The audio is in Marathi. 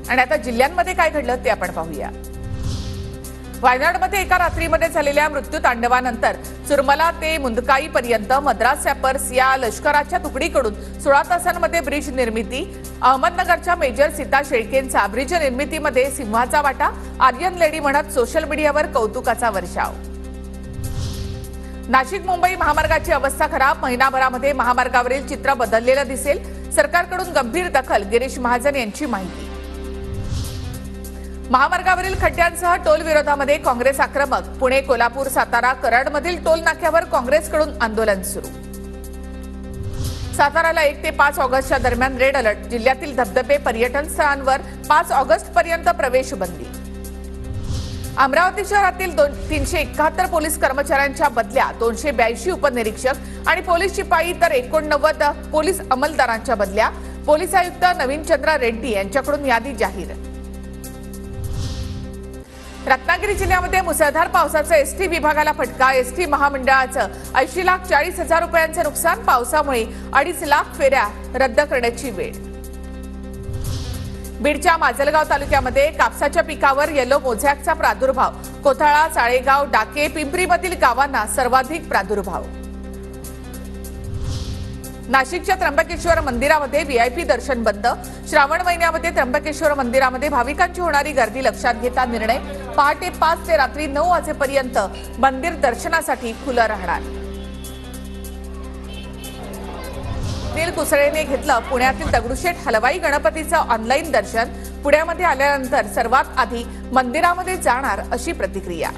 आणि आता जिल्ह्यांमध्ये काय घडलं ते आपण पाहूया। वायनाडमध्ये एका रात्रीमध्ये झालेल्या मृत्यू तांडवानंतर चुरमला ते मुंदकाई पर्यंत मद्रास सॅपर्स या लष्कराच्या तुकडीकडून 16 तासांमध्ये ब्रिज निर्मिती। अहमदनगरच्या मेजर सीता शेळकेंचा ब्रिज निर्मितीमध्ये सिंहाचा वाटा। आर्यन लेडी म्हणत सोशल मीडियावर कौतुकाचा वर्षाव। नाशिक मुंबई महामार्गाची अवस्था खराब, महिनाभरामध्ये महामार्गावरील चित्र बदललेलं दिसेल। सरकारकडून गंभीर दखल, गिरीश महाजन यांची माहिती। महामार्गावरील खड्ड्यांसह टोल विरोधामध्ये काँग्रेस आक्रमक। पुणे, कोल्हापूर, सातारा, कराडमधील टोल नाक्यावर काँग्रेसकडून आंदोलन सुरू। साताराला 1 ते 5 ऑगस्टच्या दरम्यान रेड अलर्ट। जिल्ह्यातील धबधबे, पर्यटन स्थळांवर 5 ऑगस्टपर्यंत प्रवेश बंदी। अमरावती शहरातील 371 पोलीस कर्मचाऱ्यांच्या बदल्या, 282 उपनिरीक्षक आणि पोलीस शिपाई तर 89 पोलीस अंमलदारांच्या बदल्या। पोलीस आयुक्त नवीन चंद्र रेड्डी यांच्याकडून यादी जाहीर। रत्नागिरी जिल्ह्यामध्ये मुसळधार पावसाचा एसटी विभागाला फटका। एसटी महामंडळाचं 80,40,000 रुपयांचे नुकसान। पावसामुळे 2.5 लाख फेऱ्या रद्द करण्याची वेळ। बीडच्या माजलगाव तालुक्यामध्ये कापसाच्या पिकावर येलो मोझॅकचा प्रादुर्भाव। कोथाळा, साळेगाव, डाके, पिंपरीमधील गावांना सर्वाधिक प्रादुर्भाव। नाशिकच्या त्र्यंबकेश्वर मंदिरामध्ये व्हीआयपी दर्शन बंद। श्रावण महिन्यामध्ये त्र्यंबकेश्वर मंदिरामध्ये भाविकांची होणारी गर्दी लक्षात घेता निर्णय। पहाटे 5 ते रात्री 9 वाजेपर्यंत मंदिर दर्शनासाठी खुलं राहणार। नील कुसळेने घेतलं पुण्यातील दगडूशेठ हलवाई गणपतीचं ऑनलाईन दर्शन। पुण्यामध्ये आल्यानंतर सर्वात आधी मंदिरामध्ये जाणार अशी प्रतिक्रिया।